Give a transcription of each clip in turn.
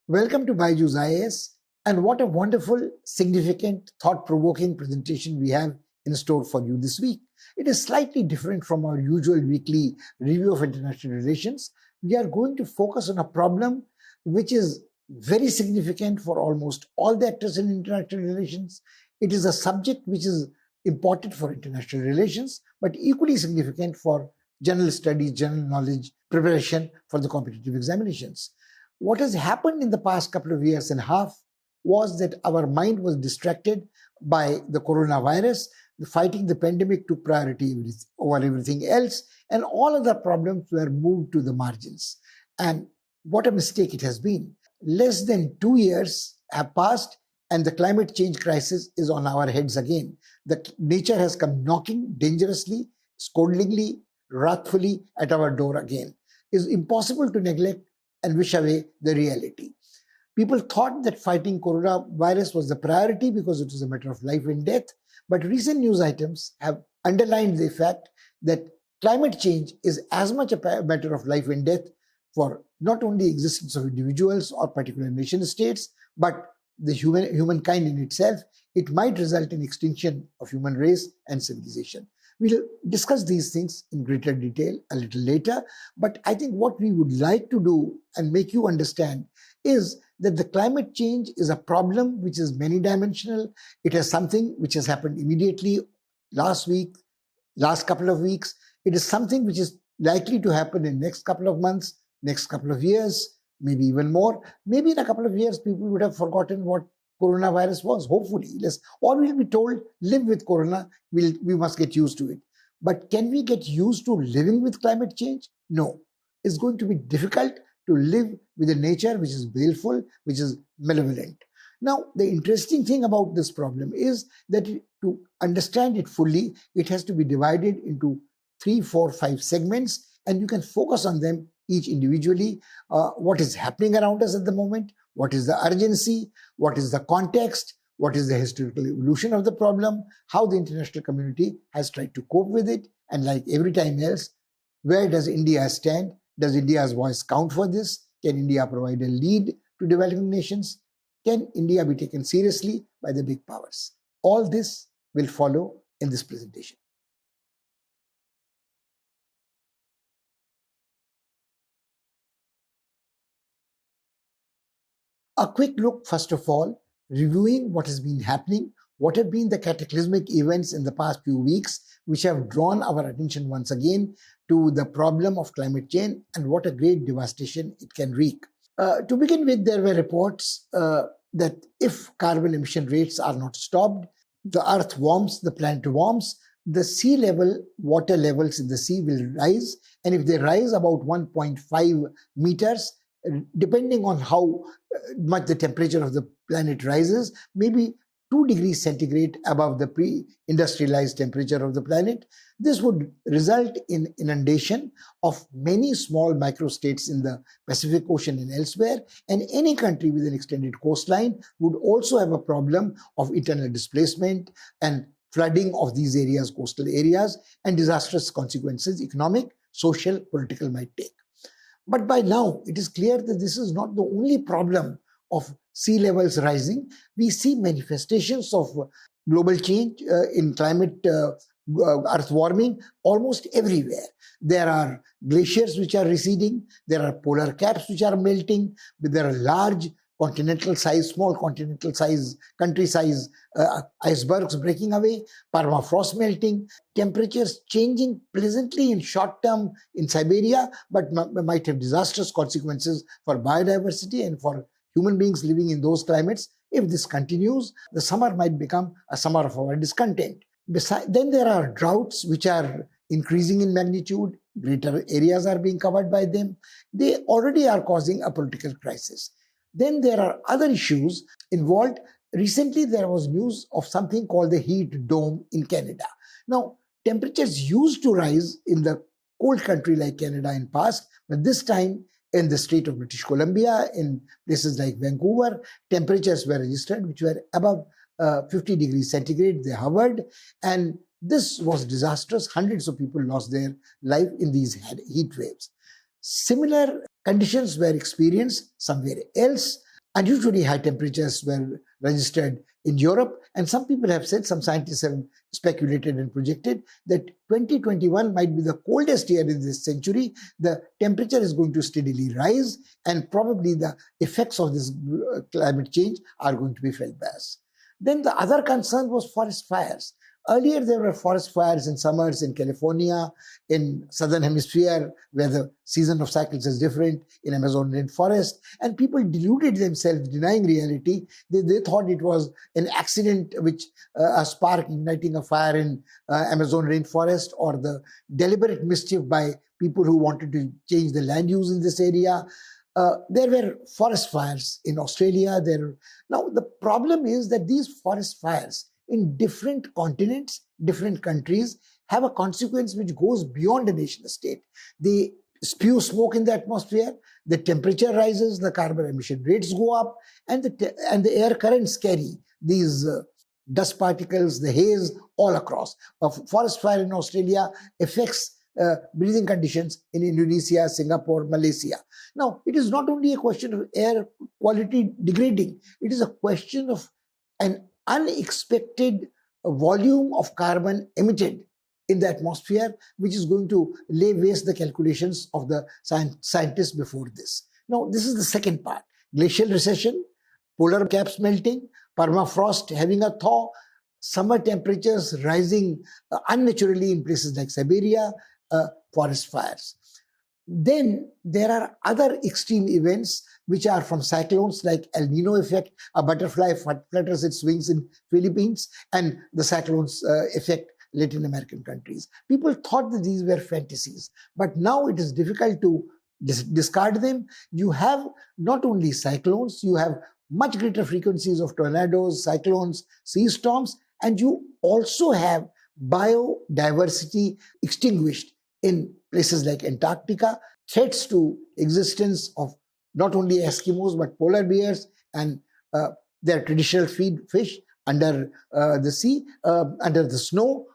Welcome to BYJU'S IAS, and what a wonderful, significant, thought-provoking presentation we have in store for you this week. It is slightly different from our usual weekly review of international relations. We are going to focus on a problem which is very significant for almost all the actors in international relations. It is a subject which is important for international relations, but equally significant for general studies, general knowledge, preparation for the competitive examinations. What has happened in the past couple of years and a half was that our mind was distracted by the coronavirus. Fighting the pandemic took priority over everything else, and all other problems were moved to the margins. And what a mistake it has been. Less than 2 years have passed, and the climate change crisis is on our heads again. The nature has come knocking dangerously, scoldingly, wrathfully at our door again. It is impossible to neglect and wish away the reality. People thought that fighting coronavirus was the priority because it was a matter of life and death, but recent news items have underlined the fact that climate change is as much a matter of life and death for not only existence of individuals or particular nation states, but the humankind in itself. It might result in extinction of human race and civilization. We'll discuss these things in greater detail a little later, but I think what we would like to do and make you understand is that the climate change is a problem which is many dimensional. It is something which has happened immediately last week, last couple of weeks. It is something which is likely to happen in next couple of months, next couple of years, maybe even more. Maybe in a couple of years, people would have forgotten what coronavirus was, hopefully. Or we'll be told, live with corona, we must get used to it. But can we get used to living with climate change? No. It's going to be difficult to live with a nature which is baleful, which is malevolent. Now, the interesting thing about this problem is that to understand it fully, it has to be divided into 3, 4, 5 segments, and you can focus on them each individually. What is happening around us at the moment? What is the urgency? What is the context? What is the historical evolution of the problem? How the international community has tried to cope with it? And like every time else, where does India stand? Does India's voice count for this? Can India provide a lead to developing nations? Can India be taken seriously by the big powers? All this will follow in this presentation. A quick look, first of all, reviewing what has been happening, what have been the cataclysmic events in the past few weeks, which have drawn our attention once again to the problem of climate change and what a great devastation it can wreak. To begin with, there were reports that if carbon emission rates are not stopped, the earth warms, the planet warms, the sea level, water levels in the sea will rise, and if they rise about 1.5 meters, depending on how much the temperature of the planet rises, maybe 2 degrees centigrade above the pre-industrialized temperature of the planet. This would result in inundation of many small microstates in the Pacific Ocean and elsewhere, and any country with an extended coastline would also have a problem of internal displacement and flooding of these areas, coastal areas, and disastrous consequences, economic, social, political might take. But by now, it is clear that this is not the only problem of sea levels rising. We see manifestations of global change in climate, earth warming almost everywhere. There are glaciers which are receding. There are polar caps which are melting. There are large continental size, small continental size, country size icebergs breaking away, permafrost melting, temperatures changing pleasantly in short term in Siberia, but might have disastrous consequences for biodiversity and for human beings living in those climates. If this continues, the summer might become a summer of our discontent. Then there are droughts which are increasing in magnitude. Greater areas are being covered by them. They already are causing a political crisis. Then there are other issues involved. Recently, there was news of something called the heat dome in Canada. Now, temperatures used to rise in the cold country like Canada in past, but this time in the state of British Columbia, in places like Vancouver, temperatures were registered which were above 50 degrees centigrade. They hovered, and this was disastrous. Hundreds of people lost their life in these heat waves. Similar conditions were experienced somewhere else. unusually high temperatures were registered in Europe. And some people have said, some scientists have speculated and projected that 2021 might be the coldest year in this century. The temperature is going to steadily rise, and probably the effects of this climate change are going to be felt by us. Then the other concern was forest fires. Earlier, there were forest fires in summers in California, in southern hemisphere, where the season of cycles is different, in Amazon rainforest, and people deluded themselves, denying reality. They thought it was an accident, which a spark igniting a fire in Amazon rainforest, or the deliberate mischief by people who wanted to change the land use in this area. There were forest fires in Australia. Now, the problem is that these forest fires in different continents, different countries, have a consequence which goes beyond a nation state. They spew smoke in the atmosphere, the temperature rises, the carbon emission rates go up, and the air currents carry these dust particles, the haze, all across. A forest fire in Australia affects breathing conditions in Indonesia, Singapore, Malaysia. Now, it is not only a question of air quality degrading, it is a question of an unexpected volume of carbon emitted in the atmosphere, which is going to lay waste the calculations of the scientists before this. Now, this is the second part. Glacial recession, polar caps melting, permafrost having a thaw, summer temperatures rising unnaturally in places like Siberia, forest fires. Then there are other extreme events which are from cyclones, like El Nino effect. A butterfly flutters its wings in Philippines, and the cyclones affect Latin American countries. People thought that these were fantasies, but now it is difficult to discard them. You have not only cyclones, you have much greater frequencies of tornadoes, cyclones, sea storms, and you also have biodiversity extinguished in places like Antarctica, threats to existence of not only Eskimos but polar bears and their traditional feed fish under the sea, under the snow,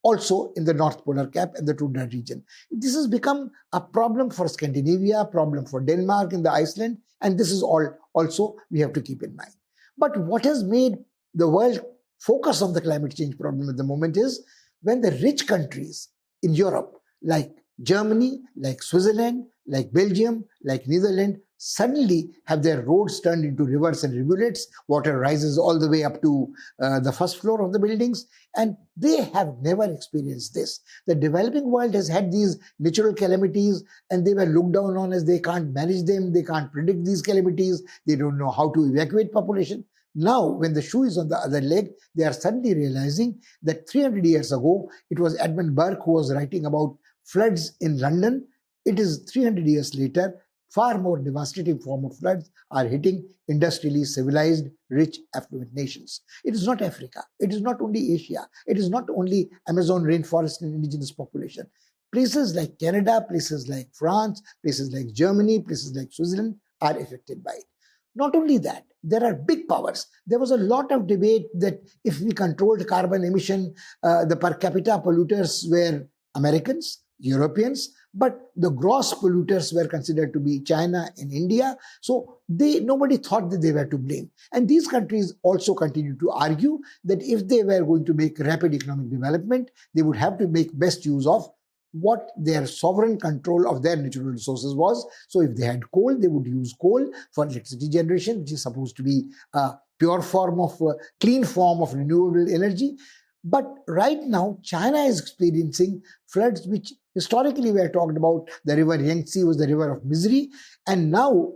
also in the North Polar Cap and the tundra region. This has become a problem for Scandinavia, a problem for Denmark and the Iceland, and this is all also we have to keep in mind. But what has made the world focus on the climate change problem at the moment is when the rich countries in Europe, like Germany, like Switzerland, like Belgium, like Netherlands, suddenly have their roads turned into rivers and rivulets. Water rises all the way up to the first floor of the buildings, and they have never experienced this. The developing world has had these natural calamities, and they were looked down on as they can't manage them, they can't predict these calamities, they don't know how to evacuate population. Now, when the shoe is on the other leg, they are suddenly realizing that 300 years ago, it was Edmund Burke who was writing about floods in London. It is 300 years later, far more devastating form of floods are hitting industrially civilized, rich, affluent nations. It is not Africa. It is not only Asia. It is not only Amazon rainforest and indigenous population. Places like Canada, places like France, places like Germany, places like Switzerland are affected by it. Not only that, there are big powers. There was a lot of debate that if we controlled carbon emission, the per capita polluters were Americans, Europeans, but the gross polluters were considered to be China and India. So nobody thought that they were to blame. And these countries also continue to argue that if they were going to make rapid economic development, they would have to make best use of what their sovereign control of their natural resources was. So if they had coal, they would use coal for electricity generation, which is supposed to be a pure form of, clean form of renewable energy. But right now, China is experiencing floods which historically were talked about. The river Yangtze was the river of misery. And now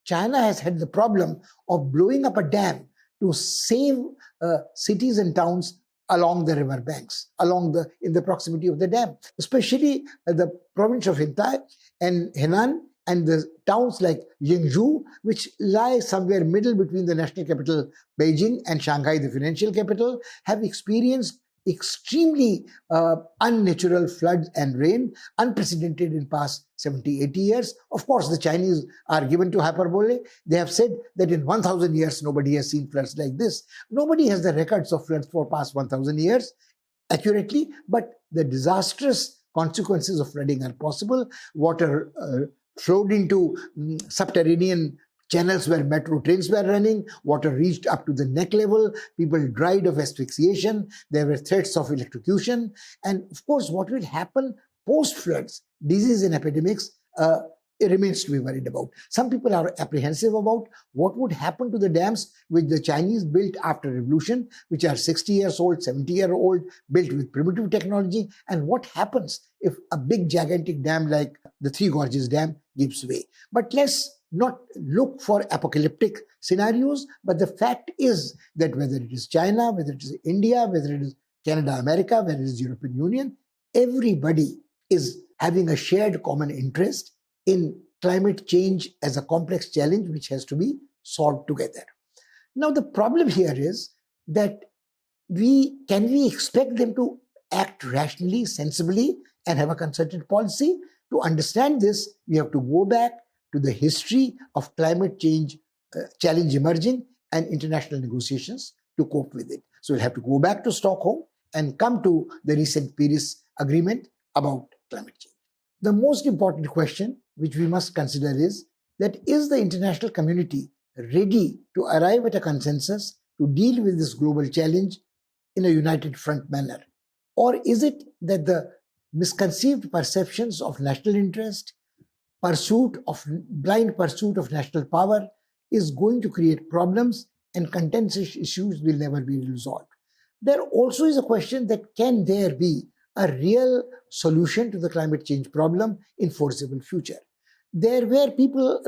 China has had the problem of blowing up a dam to save cities and towns along the river banks, in the proximity of the dam, especially the province of Hentay and Henan and the towns like Yangzhou, which lie somewhere middle between the national capital Beijing and Shanghai, the financial capital, have experienced extremely unnatural floods and rain, unprecedented in past 70, 80 years. Of course, the Chinese are given to hyperbole. They have said that in 1,000 years, nobody has seen floods like this. Nobody has the records of floods for past 1,000 years accurately, but the disastrous consequences of flooding are possible. Water flowed into subterranean channels where metro trains were running, water reached up to the neck level, people died of asphyxiation, there were threats of electrocution. And of course, what will happen post-floods, disease and epidemics, it remains to be worried about. Some people are apprehensive about what would happen to the dams which the Chinese built after revolution, which are 60 years old, 70-year-old, built with primitive technology, and what happens if a big gigantic dam like the Three Gorges Dam gives way. But let's not look for apocalyptic scenarios, but the fact is that whether it is China, whether it is India, whether it is Canada, America, whether it is European Union, everybody is having a shared common interest in climate change as a complex challenge which has to be solved together. Now, the problem here is that can we expect them to act rationally, sensibly, and have a concerted policy? To understand this, we have to go back to the history of climate change challenge emerging and international negotiations to cope with it. So we'll have to go back to Stockholm and come to the recent Paris Agreement about climate change. The most important question which we must consider is that is the international community ready to arrive at a consensus to deal with this global challenge in a united front manner? Or is it that the misconceived perceptions of national interest, blind pursuit of national power is going to create problems and contentious issues will never be resolved? There also is a question that can there be a real solution to the climate change problem in foreseeable future? There are people,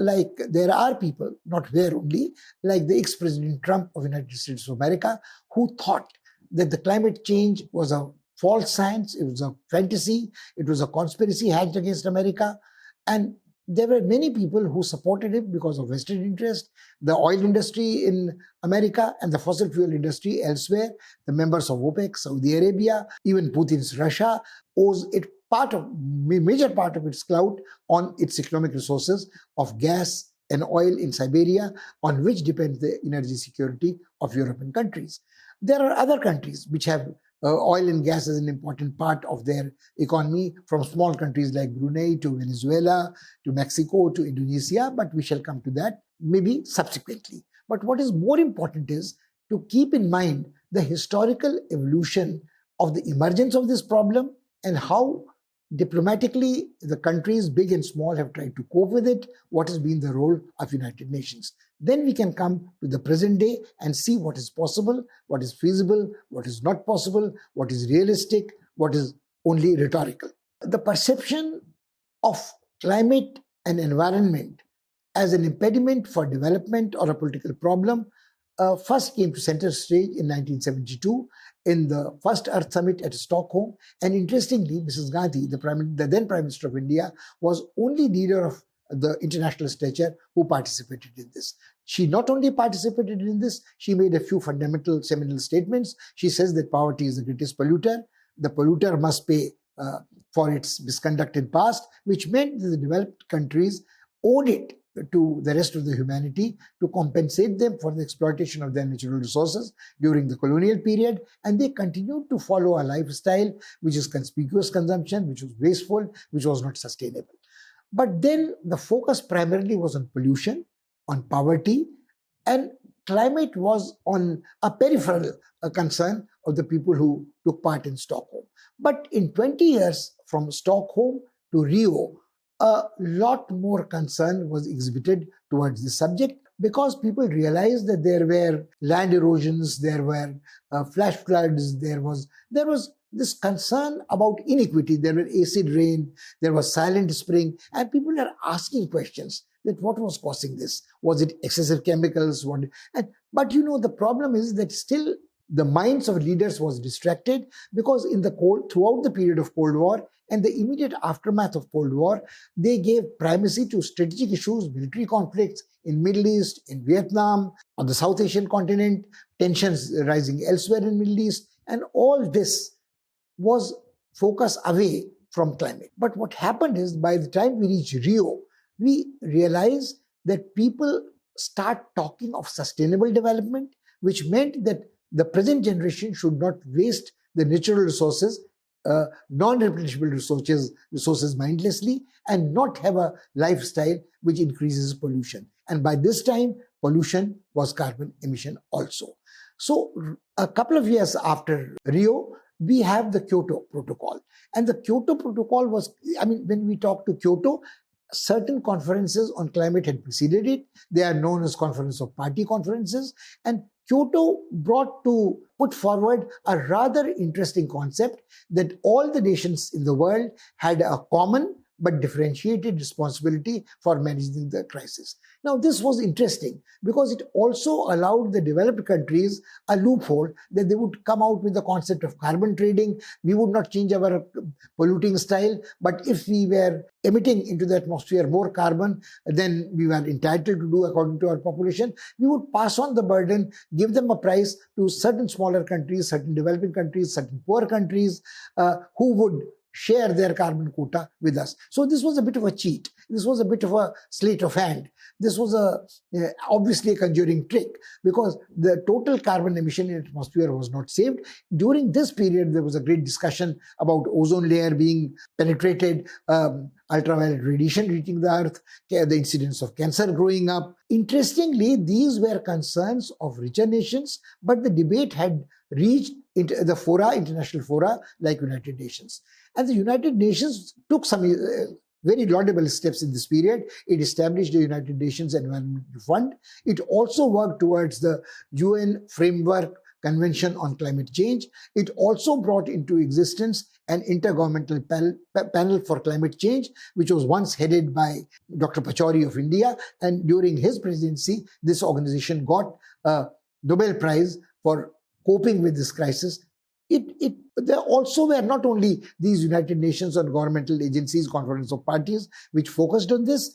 not where only, like the ex-President Trump of the United States of America, who thought that the climate change was a false science, it was a fantasy, it was a conspiracy hatched against America. And there were many people who supported him because of vested interest. The oil industry in America and the fossil fuel industry elsewhere, the members of OPEC, Saudi Arabia, even Putin's Russia owes it major part of its clout on its economic resources of gas and oil in Siberia, on which depends the energy security of European countries. There are other countries which have oil and gas as an important part of their economy, from small countries like Brunei to Venezuela to Mexico to Indonesia, but we shall come to that maybe subsequently. But what is more important is to keep in mind the historical evolution of the emergence of this problem and how diplomatically the countries, big and small, have tried to cope with it, what has been the role of United Nations. Then we can come to the present day and see what is possible, what is feasible, what is not possible, what is realistic, what is only rhetorical. The perception of climate and environment as an impediment for development or a political problem first came to center stage in 1972 in the first Earth Summit at Stockholm. And interestingly, Mrs. Gandhi, the then Prime Minister of India, was only leader of the international stature who participated in this. She not only participated in this, she made a few fundamental seminal statements. She says that poverty is the greatest polluter. The polluter must pay for its misconduct in past, which meant that the developed countries owed it to the rest of the humanity to compensate them for the exploitation of their natural resources during the colonial period. And they continued to follow a lifestyle which is conspicuous consumption, which was wasteful, which was not sustainable. But then the focus primarily was on pollution, on poverty, and climate was on a peripheral concern of the people who took part in Stockholm. But in 20 years from Stockholm to Rio, a lot more concern was exhibited towards this subject because people realized that there were land erosions, there were flash floods, there was this concern about inequity. There were acid rain, there was silent spring, and people are asking questions that what was causing this? Was it excessive chemicals? But the problem is that still the minds of leaders was distracted because throughout the period of Cold War and the immediate aftermath of Cold War, they gave primacy to strategic issues, military conflicts in Middle East, in Vietnam, on the South Asian continent, tensions rising elsewhere in Middle East, and all this was focused away from climate. But what happened is by the time we reach Rio, we realize that people start talking of sustainable development, which meant that the present generation should not waste the natural resources, non-replenishable resources mindlessly, and not have a lifestyle which increases pollution. And by this time, pollution was carbon emission also. So a couple of years after Rio, we have the Kyoto Protocol. And the Kyoto Protocol was, when we talk to Kyoto, certain conferences on climate had preceded it. They are known as Conference of Party conferences. And Kyoto put forward a rather interesting concept that all the nations in the world had a common but differentiated responsibility for managing the crisis. Now, this was interesting because it also allowed the developed countries a loophole that they would come out with the concept of carbon trading. We would not change our polluting style, but if we were emitting into the atmosphere more carbon than we were entitled to do according to our population, we would pass on the burden, give them a price to certain smaller countries, certain developing countries, certain poor countries who would share their carbon quota with us. So this was a bit of a cheat. This was a bit of a sleight of hand. This was obviously a conjuring trick because the total carbon emission in the atmosphere was not saved. During this period, there was a great discussion about ozone layer being penetrated, ultraviolet radiation reaching the earth, the incidence of cancer growing up. Interestingly, these were concerns of richer nations, but the debate had reached into the international fora like United Nations. And the United Nations took some very laudable steps in this period. It established the United Nations Environmental Fund. It also worked towards the UN Framework Convention on Climate Change. It also brought into existence an intergovernmental panel for climate change, which was once headed by Dr. Pachauri of India. And during his presidency, this organization got a Nobel Prize for coping with this crisis. There also were not only these United Nations or governmental agencies, Conference of Parties, which focused on this.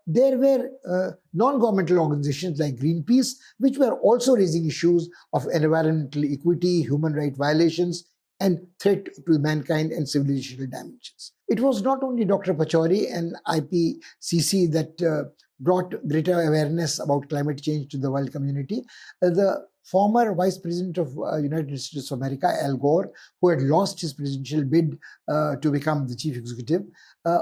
There were non-governmental organizations like Greenpeace, which were also raising issues of environmental equity, human rights violations, and threat to mankind and civilizational damages. It was not only Dr. Pachauri and IPCC that brought greater awareness about climate change to the world community. The former Vice President of United States of America, Al Gore, who had lost his presidential bid to become the chief executive,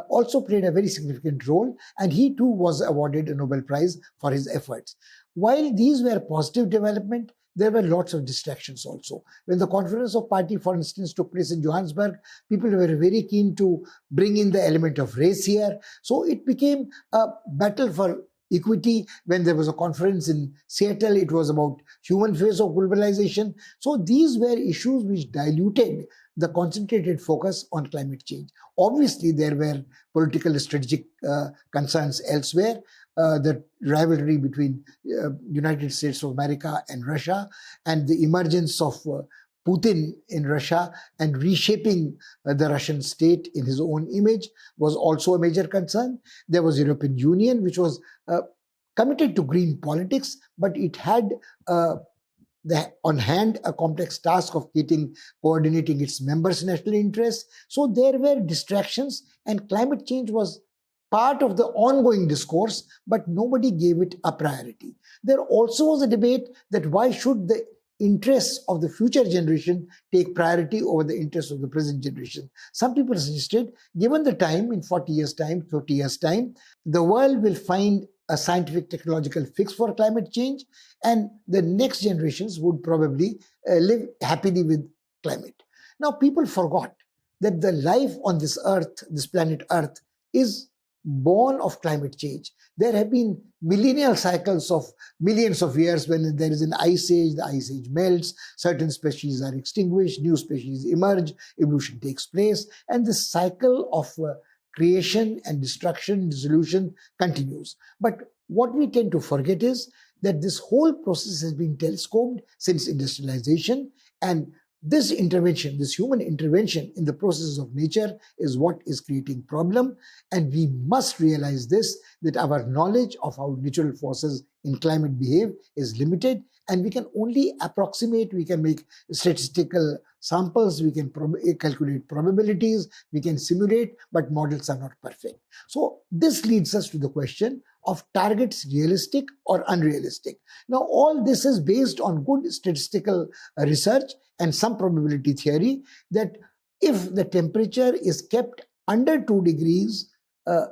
also played a very significant role, and he too was awarded a Nobel Prize for his efforts. While these were positive development, there were lots of distractions also. When the Conference of Party, for instance, took place in Johannesburg, people were very keen to bring in the element of race here. So it became a battle for equity. When there was a conference in Seattle, it was about human face of globalization. So these were issues which diluted the concentrated focus on climate change. Obviously, there were political strategic concerns elsewhere. The rivalry between United States of America and Russia, and the emergence of Putin in Russia and reshaping the Russian state in his own image was also a major concern. There was European Union, which was committed to green politics, but it had on hand a complex task of coordinating its members' national interests. So there were distractions, and climate change was part of the ongoing discourse, but nobody gave it a priority. There also was a debate that why should the interests of the future generation take priority over the interests of the present generation. Some people suggested, given the time, in 40 years' time, 30 years' time, the world will find a scientific technological fix for climate change, and the next generations would probably live happily with climate. Now, people forgot that the life on this earth, this planet Earth, is born of climate change. There have been millennial cycles of millions of years when there is an ice age, the ice age melts, certain species are extinguished, new species emerge, evolution takes place, and this cycle of creation and destruction, dissolution continues. But what we tend to forget is that this whole process has been telescoped since industrialization, and this intervention, this human intervention in the processes of nature is what is creating problem. And we must realize this, that our knowledge of how natural forces in climate behave is limited, and we can only approximate, we can make statistical samples, we can calculate probabilities, we can simulate, but models are not perfect. So this leads us to the question of targets realistic or unrealistic. Now, all this is based on good statistical research and some probability theory that if the temperature is kept under 2 degrees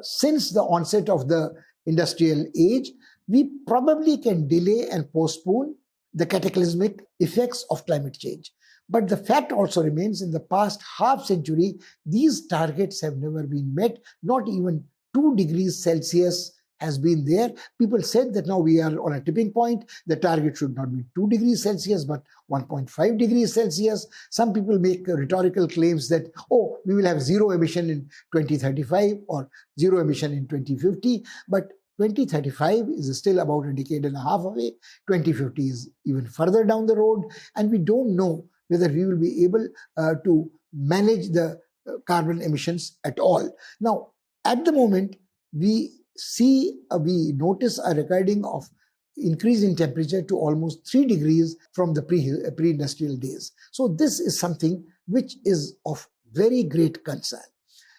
since the onset of the industrial age, we probably can delay and postpone the cataclysmic effects of climate change. But the fact also remains, in the past half century, these targets have never been met. Not even 2 degrees Celsius has been there. People said that now we are on a tipping point. The target should not be 2 degrees Celsius, but 1.5 degrees Celsius. Some people make rhetorical claims that, oh, we will have zero emission in 2035 or zero emission in 2050. But 2035 is still about a decade and a half away. 2050 is even further down the road. And we don't know whether we will be able to manage the carbon emissions at all. Now, at the moment, we notice a recording of increase in temperature to almost 3 degrees from the pre-industrial days. So this is something which is of very great concern.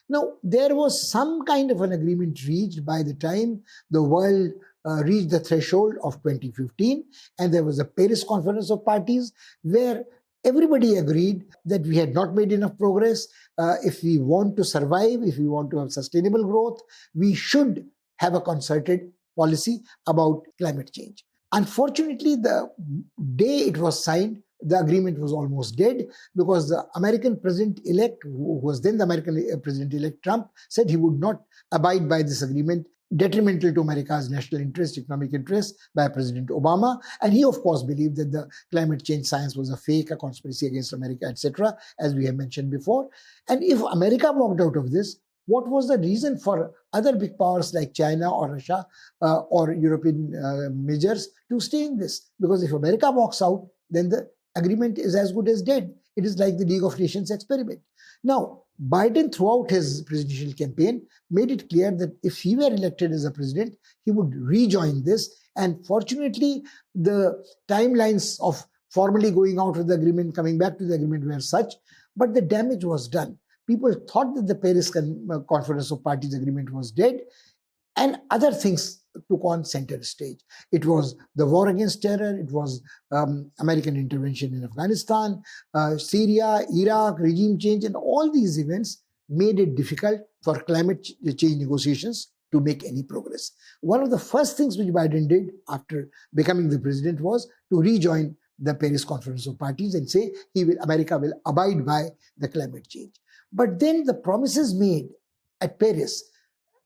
Now, there was some kind of an agreement reached by the time the world reached the threshold of 2015, and there was a Paris Conference of Parties where everybody agreed that we had not made enough progress. If we want to survive, if we want to have sustainable growth, we should have a concerted policy about climate change. Unfortunately, the day it was signed, the agreement was almost dead, because the American president-elect, who was then the American president-elect Trump, said he would not abide by this agreement, detrimental to America's national interest, economic interest, by President Obama. And he, of course, believed that the climate change science was a fake, a conspiracy against America, etc., as we have mentioned before. And if America walked out of this, what was the reason for other big powers like China or Russia or European majors to stay in this? Because if America walks out, then the agreement is as good as dead. It is like the League of Nations experiment. Now, Biden, throughout his presidential campaign, made it clear that if he were elected as a president, he would rejoin this. And fortunately, the timelines of formally going out of the agreement, coming back to the agreement were such, but the damage was done. People thought that the Paris Conference of Parties agreement was dead, and other things took on center stage. It was the war against terror, it was American intervention in Afghanistan, Syria, Iraq, regime change, and all these events made it difficult for climate change negotiations to make any progress. One of the first things which Biden did after becoming the president was to rejoin the Paris Conference of Parties and say America will abide by the climate change. But then the promises made at Paris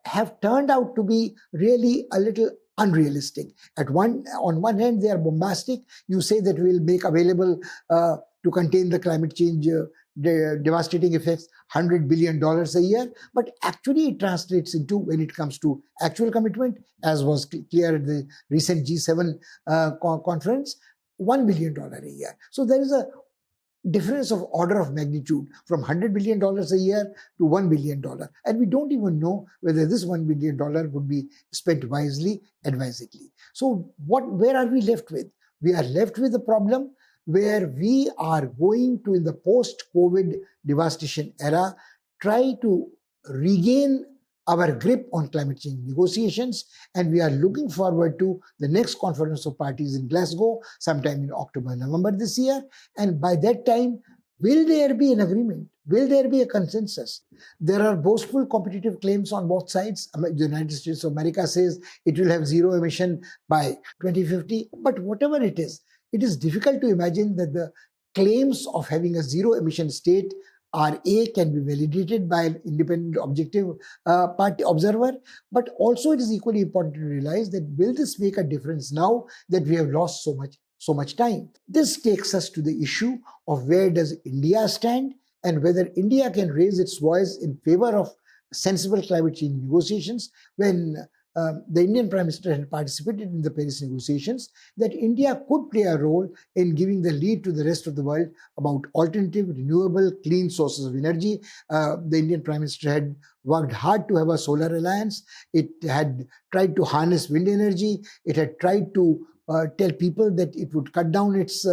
have turned out to be really a little unrealistic. On one hand, they are bombastic. You say that we will make available to contain the climate change devastating effects $100 billion a year, but actually it translates into, when it comes to actual commitment, as was clear at the recent G7 conference, $1 billion a year. So there is a difference of order of magnitude from $100 billion a year to $1 billion. And we don't even know whether this $1 billion would be spent wisely, advisedly. So where are we left with? We are left with a problem where we are going to, in the post-COVID devastation era, try to regain our grip on climate change negotiations, and we are looking forward to the next Conference of Parties in Glasgow sometime in October, November this year. And by that time, will there be an agreement? Will there be a consensus? There are boastful competitive claims on both sides. The United States of America says it will have zero emission by 2050, but whatever it is difficult to imagine that the claims of having a zero emission state can be validated by an independent objective party observer, but also it is equally important to realize that will this make a difference now that we have lost so much time? This takes us to the issue of where does India stand and whether India can raise its voice in favor of sensible climate change negotiations. When the Indian Prime Minister had participated in the Paris negotiations, that India could play a role in giving the lead to the rest of the world about alternative, renewable, clean sources of energy. The Indian Prime Minister had worked hard to have a solar alliance. It had tried to harness wind energy. It had tried to tell people that it would cut down its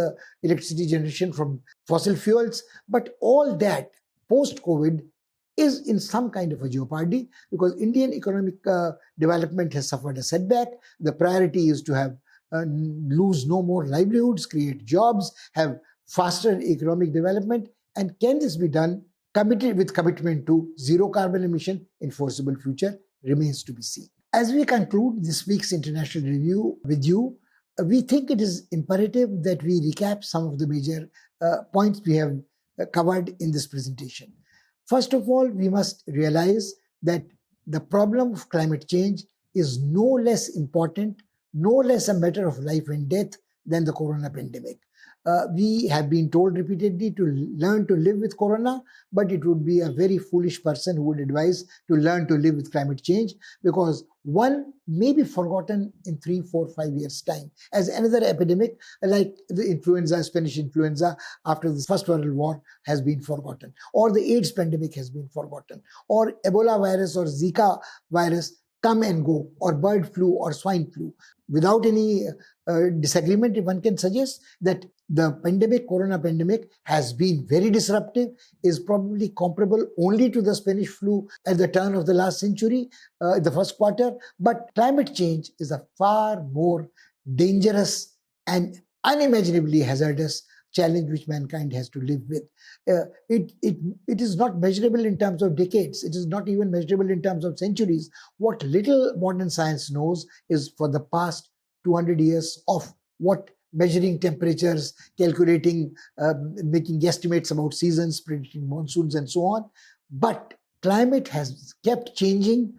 electricity generation from fossil fuels. But all that, post-COVID, is in some kind of a jeopardy because Indian economic development has suffered a setback. The priority is to have lose no more livelihoods, create jobs, have faster economic development. And can this be done with commitment to zero carbon emission in foreseeable future remains to be seen. As we conclude this week's international review with you, we think it is imperative that we recap some of the major points we have covered in this presentation. First of all, we must realize that the problem of climate change is no less important, no less a matter of life and death than the corona pandemic. We have been told repeatedly to learn to live with corona, but it would be a very foolish person who would advise to learn to live with climate change, because one may be forgotten in 3, 4, 5 years' time as another epidemic like the influenza, Spanish influenza after the First World War has been forgotten, or the AIDS pandemic has been forgotten, or Ebola virus or Zika virus come and go, or bird flu or swine flu. Without any disagreement, one can suggest that the pandemic, corona pandemic, has been very disruptive, is probably comparable only to the Spanish flu at the turn of the last century, the first quarter. But climate change is a far more dangerous and unimaginably hazardous challenge which mankind has to live with. It is not measurable in terms of decades. It is not even measurable in terms of centuries. What little modern science knows is for the past 200 years of what measuring temperatures, calculating, making guesstimates about seasons, predicting monsoons and so on. But climate has kept changing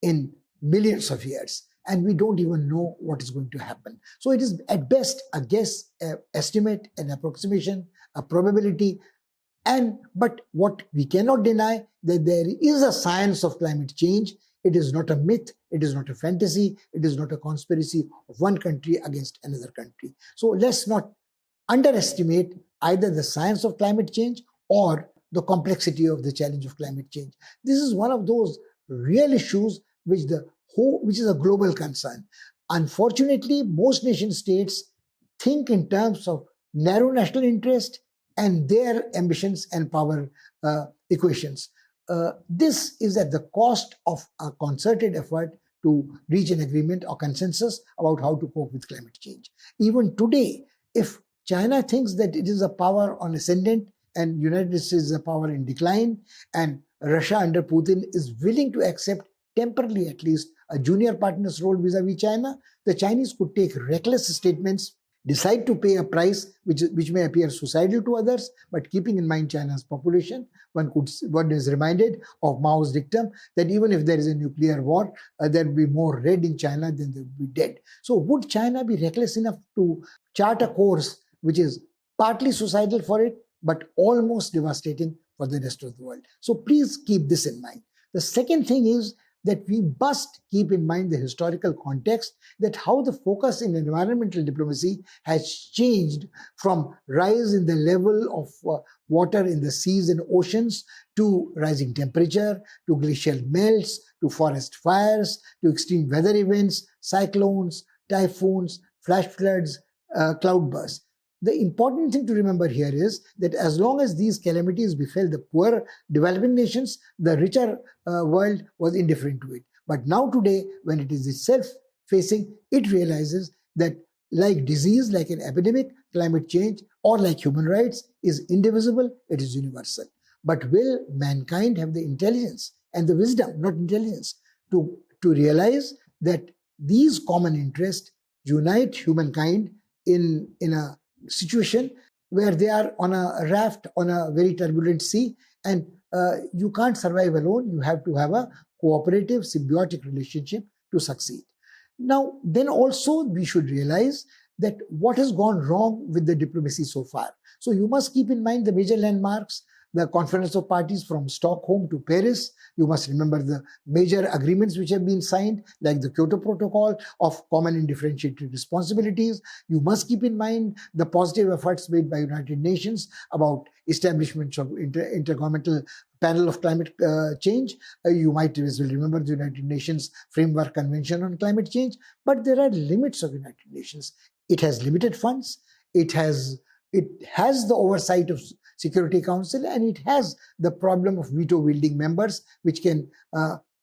in millions of years, and we don't even know what is going to happen. So it is at best a guess, an estimate, an approximation, a probability. But what we cannot deny, that there is a science of climate change. It is not a myth, it is not a fantasy, it is not a conspiracy of one country against another country. So let's not underestimate either the science of climate change or the complexity of the challenge of climate change. This is one of those real issues which is a global concern. Unfortunately, most nation states think in terms of narrow national interest and their ambitions and power equations. This is at the cost of a concerted effort to reach an agreement or consensus about how to cope with climate change. Even today, if China thinks that it is a power on ascendant and United States is a power in decline, and Russia under Putin is willing to accept, temporarily at least, a junior partner's role vis-a-vis China, the Chinese could take reckless statements, decide to pay a price which may appear suicidal to others, but keeping in mind China's population, one is reminded of Mao's dictum that even if there is a nuclear war, there will be more red in China than there will be dead. So would China be reckless enough to chart a course which is partly suicidal for it, but almost devastating for the rest of the world? So please keep this in mind. The second thing is that we must keep in mind the historical context, that how the focus in environmental diplomacy has changed from rise in the level of water in the seas and oceans to rising temperature, to glacial melts, to forest fires, to extreme weather events, cyclones, typhoons, flash floods, cloudbursts. The important thing to remember here is that as long as these calamities befell the poor developing nations, the richer world was indifferent to it. But now today, when it is itself facing, it realizes that like disease, like an epidemic, climate change, or like human rights is indivisible, it is universal. But will mankind have the intelligence and the wisdom, not intelligence, to realize that these common interests unite humankind in a situation where they are on a raft on a very turbulent sea, and you can't survive alone. You have to have a cooperative, symbiotic relationship to succeed. Now, then also we should realize that what has gone wrong with the diplomacy so far. So you must keep in mind the major landmarks, the Conference of Parties from Stockholm to Paris. You must remember the major agreements which have been signed, like the Kyoto Protocol of common and differentiated responsibilities. You must keep in mind the positive efforts made by United Nations about establishment of intergovernmental panel of climate change. You might as well remember the United Nations Framework Convention on Climate Change. But there are limits of United Nations. It has limited funds. It has the oversight of Security Council, and it has the problem of veto-wielding members, which can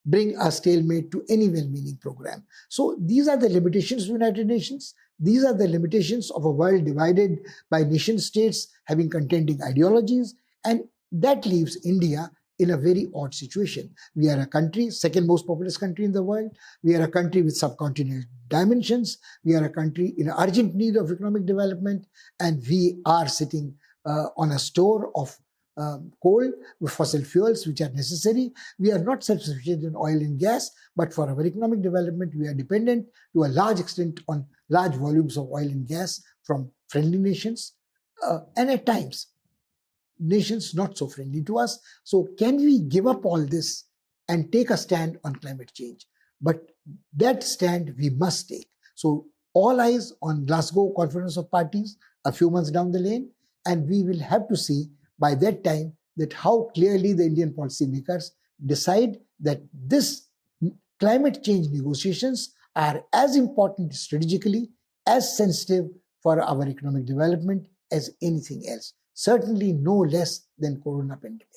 bring a stalemate to any well-meaning program. So these are the limitations of United Nations. These are the limitations of a world divided by nation states having contending ideologies, and that leaves India in a very odd situation. We are a country, second most populous country in the world. We are a country with subcontinental dimensions. We are a country in urgent need of economic development, and we are sitting on a store of coal with fossil fuels which are necessary. We are not self-sufficient in oil and gas, but for our economic development, we are dependent to a large extent on large volumes of oil and gas from friendly nations, and at times nations not so friendly to us. So can we give up all this and take a stand on climate change? But that stand we must take. So all eyes on Glasgow Conference of Parties a few months down the lane, and we will have to see by that time that how clearly the Indian policymakers decide that this climate change negotiations are as important strategically, as sensitive for our economic development as anything else. Certainly no less than corona pandemic.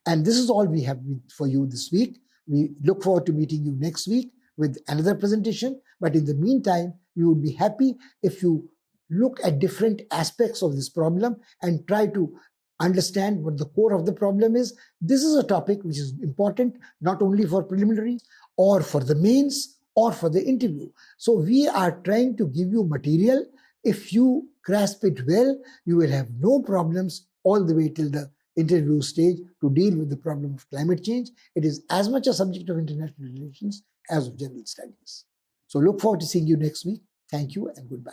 And this is all we have for you this week. We look forward to meeting you next week with another presentation. But in the meantime, we would be happy if you look at different aspects of this problem and try to understand what the core of the problem is. This is a topic which is important not only for preliminary or for the mains or for the interview. So we are trying to give you material. If you grasp it well, you will have no problems all the way till the interview stage to deal with the problem of climate change. It is as much a subject of international relations as of general studies. So look forward to seeing you next week. Thank you and goodbye.